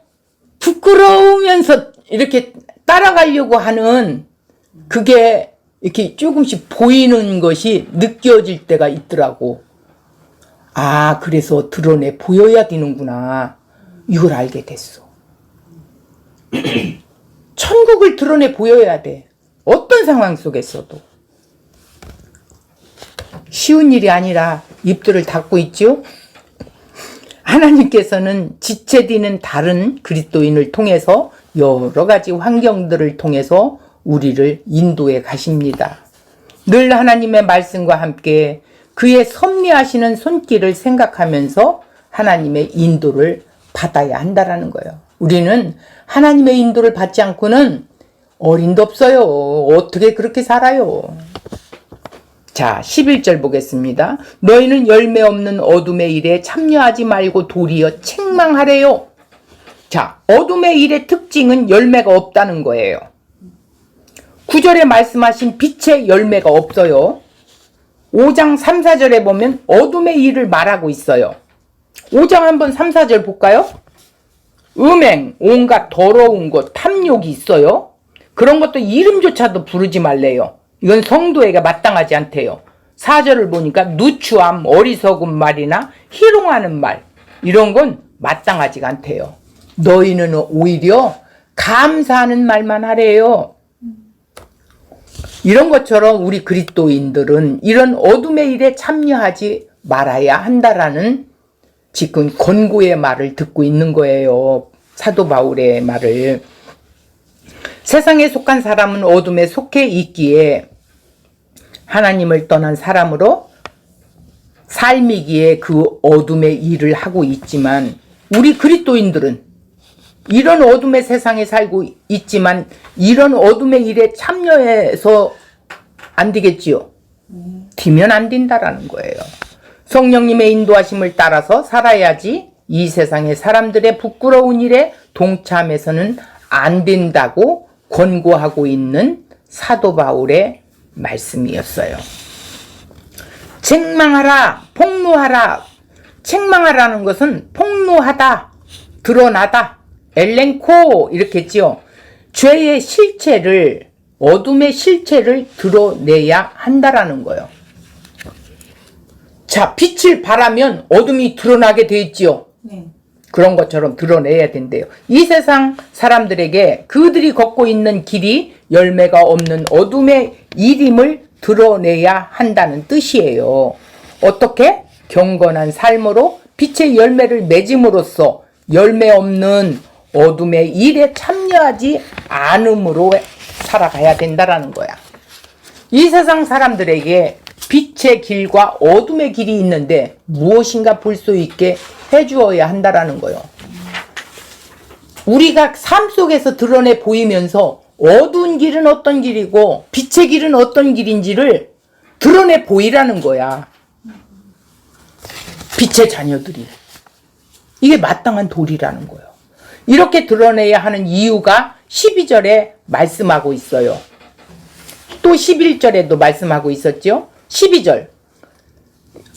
Speaker 1: 부끄러우면서 이렇게 따라가려고 하는 그게 이렇게 조금씩 보이는 것이 느껴질 때가 있더라고. 아, 그래서 드러내 보여야 되는구나. 이걸 알게 됐어. 천국을 드러내 보여야 돼. 어떤 상황 속에서도. 쉬운 일이 아니라 입들을 닫고 있죠. 하나님께서는 지체되는 다른 그리스도인을 통해서 여러 가지 환경들을 통해서 우리를 인도해 가십니다. 늘 하나님의 말씀과 함께 그의 섭리하시는 손길을 생각하면서 하나님의 인도를 받아야 한다라는 거예요. 우리는 하나님의 인도를 받지 않고는 어림도 없어요. 어떻게 그렇게 살아요? 자, 11절 보겠습니다. 너희는 열매 없는 어둠의 일에 참여하지 말고 도리어 책망하래요. 자, 어둠의 일의 특징은 열매가 없다는 거예요. 9절에 말씀하신 빛의 열매가 없어요. 5장 3, 4절에 보면 어둠의 일을 말하고 있어요. 5장 한번 3, 4절 볼까요? 음행, 온갖 더러운 것, 탐욕이 있어요. 그런 것도 이름조차도 부르지 말래요. 이건 성도에게 마땅하지 않대요. 4절을 보니까 누추함, 어리석은 말이나 희롱하는 말, 이런 건 마땅하지가 않대요. 너희는 오히려 감사하는 말만 하래요. 이런 것처럼 우리 그리스도인들은 이런 어둠의 일에 참여하지 말아야 한다라는 지금 권고의 말을 듣고 있는 거예요. 사도 바울의 말을. 세상에 속한 사람은 어둠에 속해 있기에 하나님을 떠난 사람으로 삶이기에 그 어둠의 일을 하고 있지만 우리 그리스도인들은 이런 어둠의 세상에 살고 있지만 이런 어둠의 일에 참여해서 안 되겠지요. 뒤면 안 된다라는 거예요. 성령님의 인도하심을 따라서 살아야지 이 세상의 사람들의 부끄러운 일에 동참해서는 안 된다고 권고하고 있는 사도 바울의 말씀이었어요. 책망하라, 폭로하라. 책망하라는 것은 폭로하다, 드러나다, 엘렌코 이렇게 했지요. 죄의 실체를, 어둠의 실체를 드러내야 한다라는 거예요. 자, 빛을 발하면 어둠이 드러나게 돼 있지요. 네. 그런 것처럼 드러내야 된대요. 이 세상 사람들에게 그들이 걷고 있는 길이 열매가 없는 어둠의 일임을 드러내야 한다는 뜻이에요. 어떻게? 경건한 삶으로 빛의 열매를 맺음으로써 열매 없는 어둠의 일에 참여하지 않음으로 살아가야 된다라는 거야. 이 세상 사람들에게 빛의 길과 어둠의 길이 있는데 무엇인가 볼 수 있게 해주어야 한다라는 거예요. 우리가 삶 속에서 드러내 보이면서 어두운 길은 어떤 길이고 빛의 길은 어떤 길인지를 드러내 보이라는 거야. 빛의 자녀들이. 이게 마땅한 도리라는 거예요. 이렇게 드러내야 하는 이유가 12절에 말씀하고 있어요. 또 11절에도 말씀하고 있었죠. 12절.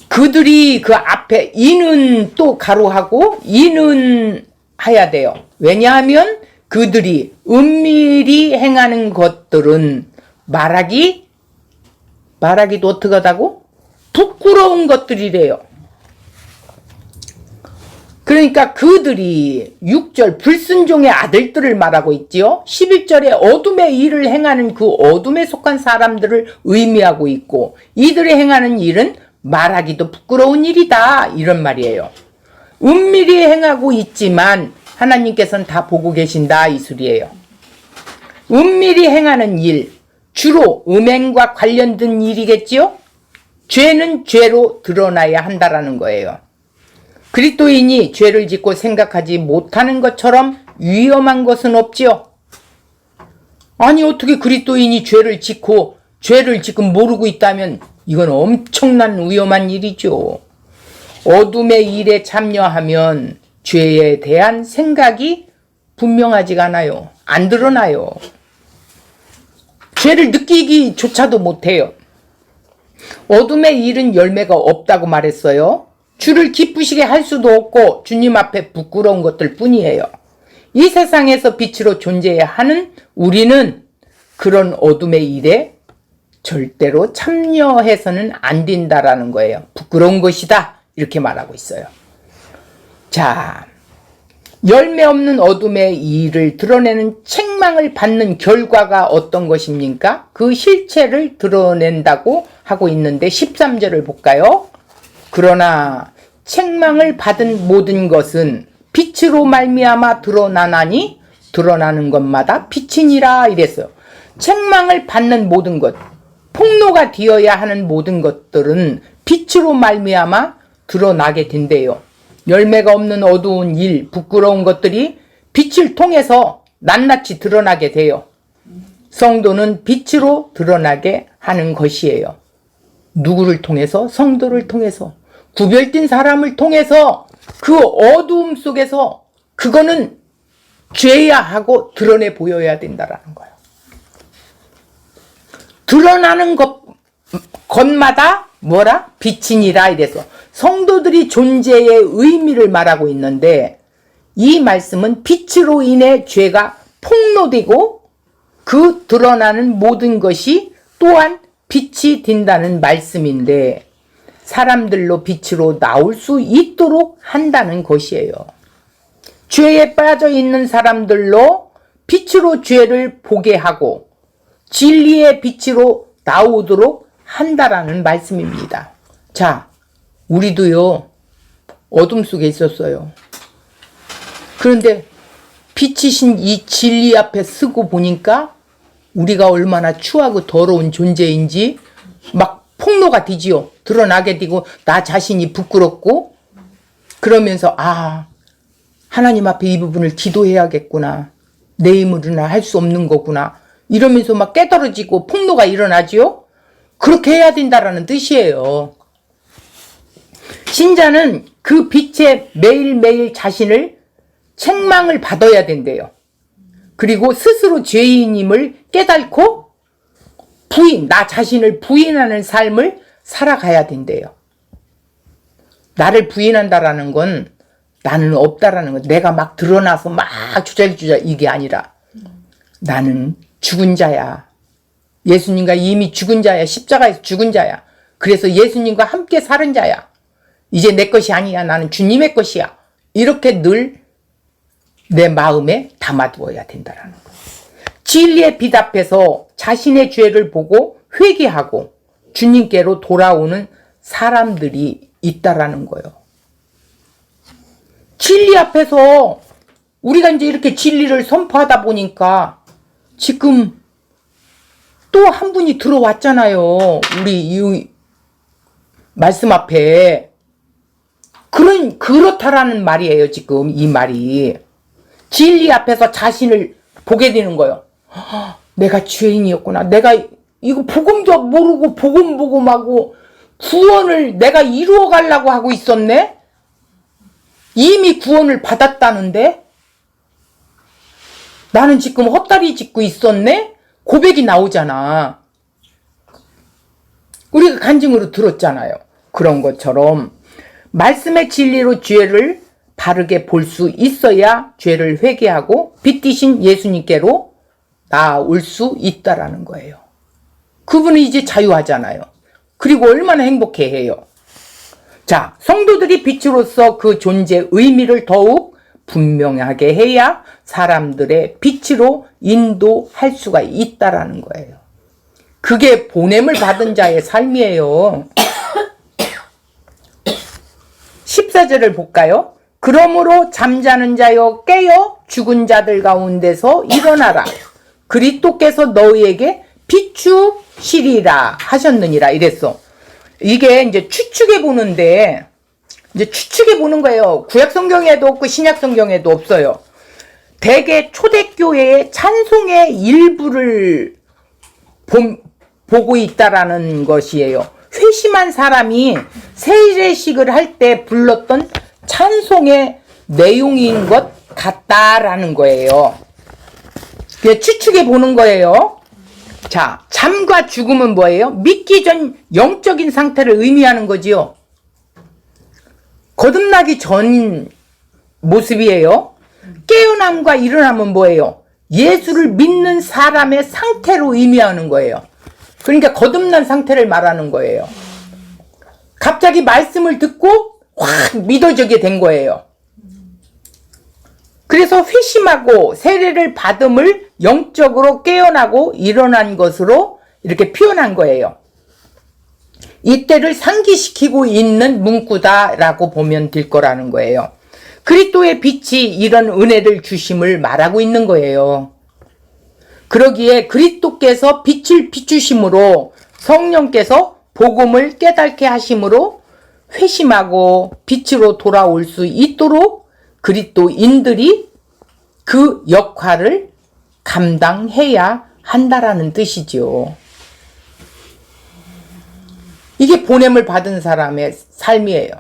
Speaker 1: 그들이 그 앞에 이는 또 가로하고 이는 해야 돼요. 왜냐하면 그들이 은밀히 행하는 것들은 말하기도 어떻게 하다고? 부끄러운 것들이래요. 그러니까 그들이 6절 불순종의 아들들을 말하고 있지요. 11절에 어둠의 일을 행하는 그 어둠에 속한 사람들을 의미하고 있고 이들이 행하는 일은 말하기도 부끄러운 일이다 이런 말이에요. 은밀히 행하고 있지만 하나님께서는 다 보고 계신다 이 소리예요. 은밀히 행하는 일, 주로 음행과 관련된 일이겠지요. 죄는 죄로 드러나야 한다라는 거예요. 그리스도인이 죄를 짓고 생각하지 못하는 것처럼 위험한 것은 없지요. 아니 어떻게 그리스도인이 죄를 짓고 죄를 지금 모르고 있다면 이건 엄청난 위험한 일이죠. 어둠의 일에 참여하면 죄에 대한 생각이 분명하지가 않아요. 안 드러나요. 죄를 느끼기조차도 못해요. 어둠의 일은 열매가 없다고 말했어요. 주를 기쁘시게 할 수도 없고 주님 앞에 부끄러운 것들 뿐이에요. 이 세상에서 빛으로 존재해야 하는 우리는 그런 어둠의 일에 절대로 참여해서는 안 된다라는 거예요. 부끄러운 것이다 이렇게 말하고 있어요. 자, 열매 없는 어둠의 일을 드러내는 책망을 받는 결과가 어떤 것입니까? 그 실체를 드러낸다고 하고 있는데 13절을 볼까요? 그러나 책망을 받은 모든 것은 빛으로 말미암아 드러나나니 드러나는 것마다 빛이니라 이랬어요. 책망을 받는 모든 것, 폭로가 되어야 하는 모든 것들은 빛으로 말미암아 드러나게 된대요. 열매가 없는 어두운 일, 부끄러운 것들이 빛을 통해서 낱낱이 드러나게 돼요. 성도는 빛으로 드러나게 하는 것이에요. 누구를 통해서? 성도를 통해서. 구별된 사람을 통해서 그 어두움 속에서 그거는 죄야 하고 드러내 보여야 된다라는 거예요. 드러나는 것마다 뭐라? 빛이니라 이래서 성도들이 존재의 의미를 말하고 있는데 이 말씀은 빛으로 인해 죄가 폭로되고 그 드러나는 모든 것이 또한 빛이 된다는 말씀인데 사람들로 빛으로 나올 수 있도록 한다는 것이에요. 죄에 빠져 있는 사람들로 빛으로 죄를 보게 하고 진리의 빛으로 나오도록 한다라는 말씀입니다. 자, 우리도요, 어둠 속에 있었어요. 그런데 빛이신 이 진리 앞에 서고 보니까 우리가 얼마나 추하고 더러운 존재인지 막 폭로가 되지요. 드러나게 되고 나 자신이 부끄럽고 그러면서 하나님 앞에 이 부분을 기도해야겠구나. 내 힘으로는 할 수 없는 거구나. 이러면서 막 깨달아지고 폭로가 일어나지요. 그렇게 해야 된다라는 뜻이에요. 신자는 그 빛에 매일매일 자신을 책망을 받아야 된대요. 그리고 스스로 죄인임을 깨닫고 나 자신을 부인하는 삶을 살아가야 된대요. 나를 부인한다라는 건 나는 없다라는 건 내가 막 드러나서 막 주잘주잘 이게 아니라 나는 죽은 자야. 예수님과 이미 죽은 자야. 십자가에서 죽은 자야. 그래서 예수님과 함께 사는 자야. 이제 내 것이 아니야. 나는 주님의 것이야. 이렇게 늘 내 마음에 담아두어야 된다라는 거예요. 진리의 빛 앞에서 자신의 죄를 보고 회개하고 주님께로 돌아오는 사람들이 있다라는 거예요. 진리 앞에서 우리가 이제 이렇게 진리를 선포하다 보니까 지금 또 한 분이 들어왔잖아요. 우리 이 말씀 앞에. 그렇다라는 말이에요, 지금 이 말이. 진리 앞에서 자신을 보게 되는 거예요. 내가 죄인이었구나. 내가 이거 복음도 모르고 복음하고 구원을 내가 이루어 가려고 하고 있었네? 이미 구원을 받았다는데? 나는 지금 헛다리 짚고 있었네? 고백이 나오잖아. 우리가 간증으로 들었잖아요. 그런 것처럼 말씀의 진리로 죄를 바르게 볼 수 있어야 죄를 회개하고 빛이신 예수님께로 나올 수 있다라는 거예요. 그분은 이제 자유하잖아요. 그리고 얼마나 행복해해요. 자, 성도들이 빛으로서 그 존재의 의미를 더욱 분명하게 해야 사람들의 빛으로 인도할 수가 있다라는 거예요. 그게 보냄을 받은 자의 삶이에요. 14절을 볼까요? 그러므로 잠자는 자여 깨어 죽은 자들 가운데서 일어나라. 그리스도께서 너희에게 비추시리라 하셨느니라 이랬어. 이게 이제 추측해 보는데 이제 추측해 보는 거예요. 구약 성경에도 없고 신약 성경에도 없어요. 대개 초대교회의 찬송의 일부를 보고 있다라는 것이에요. 회심한 사람이 세례식을 할 때 불렀던 찬송의 내용인 것 같다라는 거예요. 추측해 보는 거예요. 자, 잠과 죽음은 뭐예요? 믿기 전 영적인 상태를 의미하는 거지요. 거듭나기 전 모습이에요. 깨어남과 일어남은 뭐예요? 예수를 믿는 사람의 상태로 의미하는 거예요. 그러니까 거듭난 상태를 말하는 거예요. 갑자기 말씀을 듣고 확 믿어지게 된 거예요. 그래서 회심하고 세례를 받음을 영적으로 깨어나고 일어난 것으로 이렇게 표현한 거예요. 이때를 상기시키고 있는 문구다라고 보면 될 거라는 거예요. 그리스도의 빛이 이런 은혜를 주심을 말하고 있는 거예요. 그러기에 그리스도께서 빛을 비추심으로 성령께서 복음을 깨닫게 하심으로 회심하고 빛으로 돌아올 수 있도록 그리스도인들이 그 역할을 감당해야 한다라는 뜻이죠. 이게 보냄을 받은 사람의 삶이에요.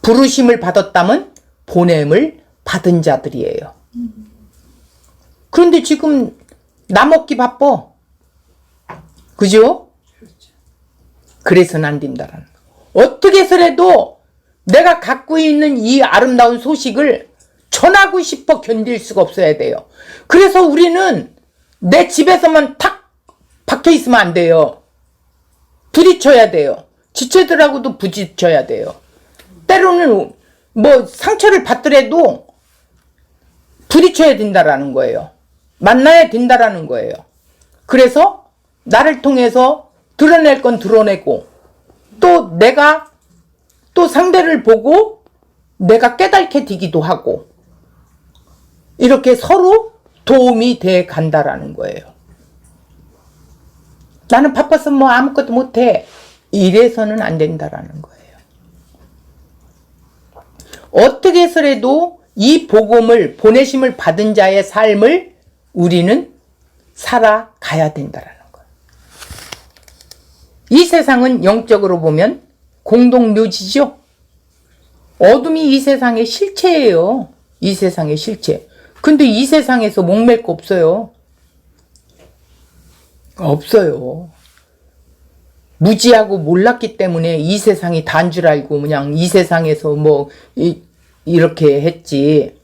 Speaker 1: 부르심을 받았다면 보냄을 받은 자들이에요. 그런데 지금 나 먹기 바빠. 그죠? 그래서는 안 된다라는 거. 어떻게 해서라도 내가 갖고 있는 이 아름다운 소식을 전하고 싶어 견딜 수가 없어야 돼요. 그래서 우리는 내 집에서만 탁 박혀 있으면 안 돼요. 부딪혀야 돼요. 지체들하고도 부딪혀야 돼요. 때로는 뭐 상처를 받더라도 부딪혀야 된다라는 거예요. 만나야 된다라는 거예요. 그래서 나를 통해서 드러낼 건 드러내고 또 내가 또 상대를 보고 내가 깨닫게 되기도 하고 이렇게 서로 도움이 돼 간다라는 거예요. 나는 바빠서 뭐 아무것도 못해. 이래서는 안 된다라는 거예요. 어떻게 해서라도 이 복음을 보내심을 받은 자의 삶을 우리는 살아가야 된다라는 거예요. 이 세상은 영적으로 보면 공동묘지죠. 어둠이 이 세상의 실체예요. 이 세상의 실체. 근데 이 세상에서 목맬 거 없어요. 없어요. 무지하고 몰랐기 때문에 이 세상이 단 줄 알고 그냥 이 세상에서 뭐 이렇게 했지.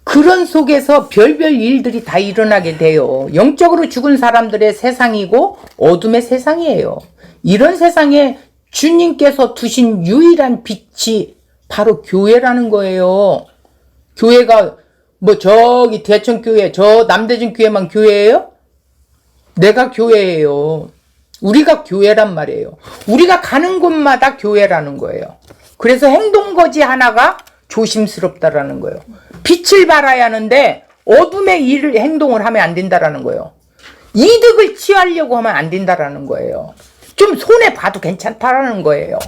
Speaker 1: 그런 속에서 별별 일들이 다 일어나게 돼요. 영적으로 죽은 사람들의 세상이고 어둠의 세상이에요. 이런 세상에 주님께서 두신 유일한 빛이 바로 교회라는 거예요. 교회가 뭐 저기 대천교회 저 남대진 교회만 교회예요? 내가 교회예요. 우리가 교회란 말이에요. 우리가 가는 곳마다 교회라는 거예요. 그래서 행동거지 하나가 조심스럽다라는 거예요. 빛을 발하야 하는데 어둠의 일을 행동을 하면 안 된다라는 거예요. 이득을 취하려고 하면 안 된다라는 거예요. 좀 손해 봐도 괜찮다라는 거예요.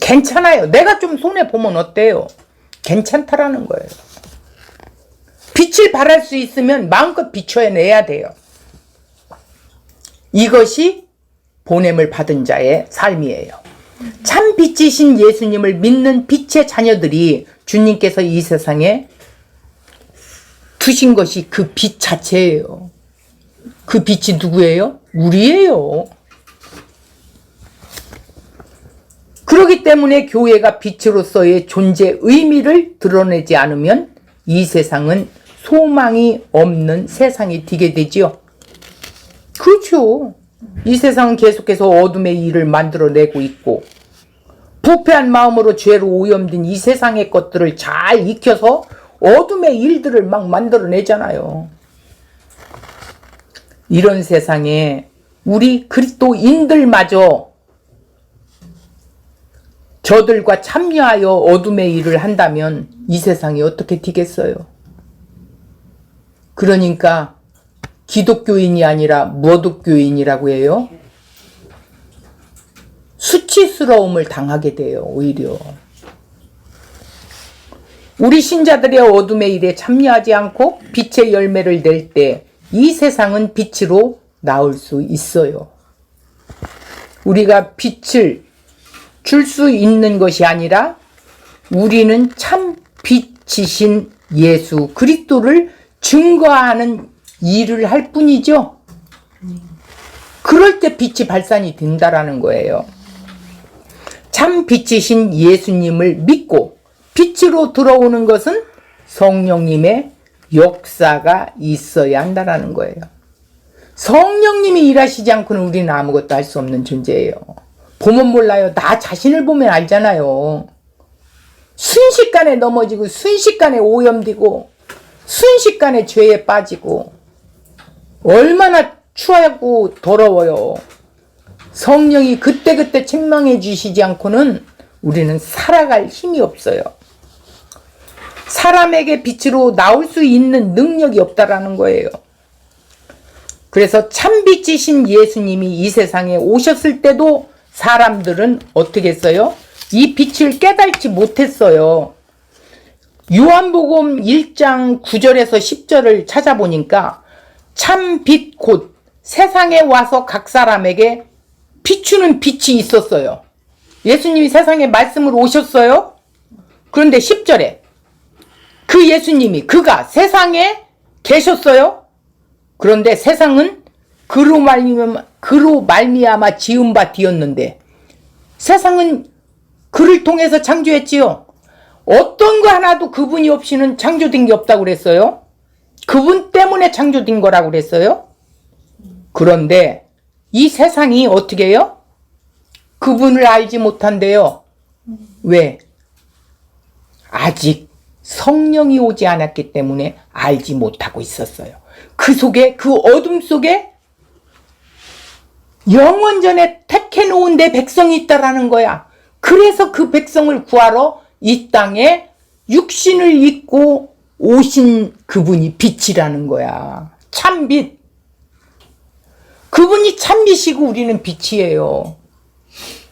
Speaker 1: 괜찮아요. 내가 좀 손해 보면 어때요? 괜찮다라는 거예요. 빛을 발할 수 있으면 마음껏 비춰내야 돼요. 이것이 보냄을 받은 자의 삶이에요. 참 빛이신 예수님을 믿는 빛의 자녀들이 주님께서 이 세상에 두신 것이 그 빛 자체예요. 그 빛이 누구예요? 우리예요. 그렇기 때문에 교회가 빛으로서의 존재 의미를 드러내지 않으면 이 세상은 소망이 없는 세상이 되게 되지요. 그렇죠. 이 세상은 계속해서 어둠의 일을 만들어내고 있고 부패한 마음으로 죄로 오염된 이 세상의 것들을 잘 익혀서 어둠의 일들을 막 만들어내잖아요. 이런 세상에 우리 그리스도인들마저 저들과 참여하여 어둠의 일을 한다면 이 세상이 어떻게 되겠어요? 그러니까 기독교인이 아니라 머독교인이라고 해요. 수치스러움을 당하게 돼요. 오히려 우리 신자들의 어둠의 일에 참여하지 않고 빛의 열매를 낼 때 이 세상은 빛으로 나올 수 있어요. 우리가 빛을 줄 수 있는 것이 아니라 우리는 참 빛이신 예수 그리스도를 증거하는 일을 할 뿐이죠. 그럴 때 빛이 발산이 된다라는 거예요. 참 빛이신 예수님을 믿고 빛으로 들어오는 것은 성령님의 역사가 있어야 한다라는 거예요. 성령님이 일하시지 않고는 우리는 아무것도 할 수 없는 존재예요. 보면 몰라요. 나 자신을 보면 알잖아요. 순식간에 넘어지고 순식간에 오염되고 순식간에 죄에 빠지고 얼마나 추하고 더러워요. 성령이 그때그때 책망해 주시지 않고는 우리는 살아갈 힘이 없어요. 사람에게 빛으로 나올 수 있는 능력이 없다라는 거예요. 그래서 참빛이신 예수님이 이 세상에 오셨을 때도 사람들은 어떻게 했어요? 이 빛을 깨닫지 못했어요. 요한복음 1장 9절에서 10절을 찾아보니까 참빛 곧 세상에 와서 각 사람에게 비추는 빛이 있었어요. 예수님이 세상에 말씀으로 오셨어요. 그런데 10절에 그 예수님이 그가 세상에 계셨어요. 그런데 세상은 그로 말미암아 지은 바 되었는데 세상은 그를 통해서 창조했지요. 어떤 거 하나도 그분이 없이는 창조된 게 없다고 그랬어요. 그분 때문에 창조된 거라고 그랬어요. 그런데 이 세상이 어떻게 해요? 그분을 알지 못한대요. 왜? 아직 성령이 오지 않았기 때문에 알지 못하고 있었어요. 그 속에, 그 어둠 속에 영원전에 택해놓은 내 백성이 있다라는 거야. 그래서 그 백성을 구하러 이 땅에 육신을 입고 오신 그분이 빛이라는 거야. 참빛. 그분이 참빛이고 우리는 빛이에요.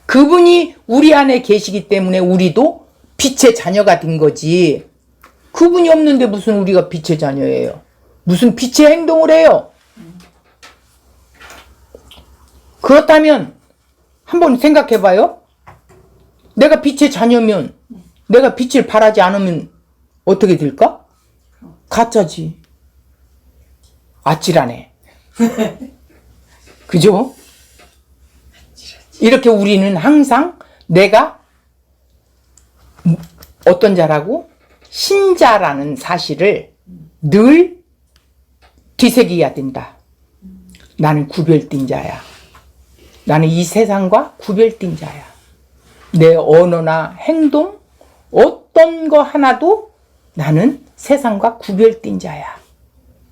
Speaker 1: 그분이 우리 안에 계시기 때문에 우리도 빛의 자녀가 된 거지. 그분이 없는데 무슨 우리가 빛의 자녀예요? 무슨 빛의 행동을 해요? 그렇다면 한번 생각해 봐요. 내가 빛의 자녀면, 내가 빛을 발하지 않으면 어떻게 될까? 가짜지. 아찔하네. 그죠? 이렇게 우리는 항상 내가 어떤 자라고? 신자라는 사실을 늘 뒤새겨야 된다. 나는 구별된 자야. 나는 이 세상과 구별된 자야. 내 언어나 행동, 어떤 거 하나도 나는 세상과 구별된 자야.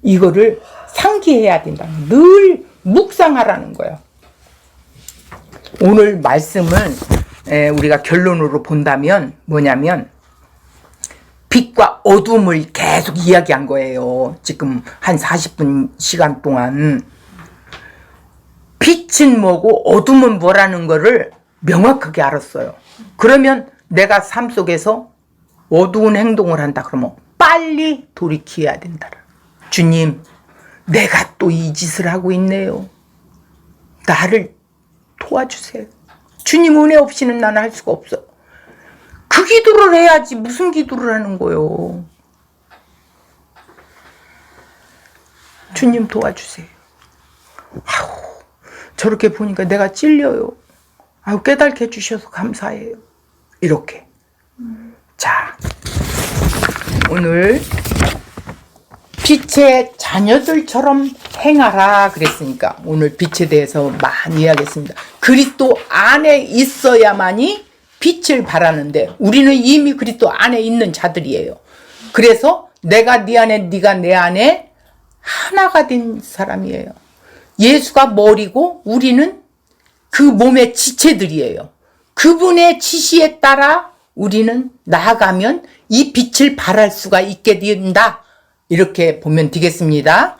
Speaker 1: 이거를 상기해야 된다. 늘 묵상하라는 거예요. 오늘 말씀은 우리가 결론으로 본다면 뭐냐면 빛과 어둠을 계속 이야기한 거예요. 지금 한 40분 시간 동안. 빛은 뭐고 어둠은 뭐라는 거를 명확하게 알았어요. 그러면 내가 삶 속에서 어두운 행동을 한다 그러면 빨리 돌이켜야 된다. 주님, 내가 또 이 짓을 하고 있네요. 나를 도와주세요. 주님 은혜 없이는 나는 할 수가 없어. 그 기도를 해야지 무슨 기도를 하는 거요. 주님 도와주세요. 아우, 저렇게 보니까 내가 찔려요. 아우, 깨닫게 해주셔서 감사해요. 이렇게. 자, 오늘 빛의 자녀들처럼 행하라 그랬으니까 오늘 빛에 대해서 많이 이야기했습니다. 그리스도 안에 있어야만이 빛을 발하는데 우리는 이미 그리스도 안에 있는 자들이에요. 그래서 내가 네 안에, 네가 내 안에 하나가 된 사람이에요. 예수가 머리고 우리는 그 몸의 지체들이에요. 그분의 지시에 따라 우리는 나아가면 이 빛을 발할 수가 있게 된다. 이렇게 보면 되겠습니다.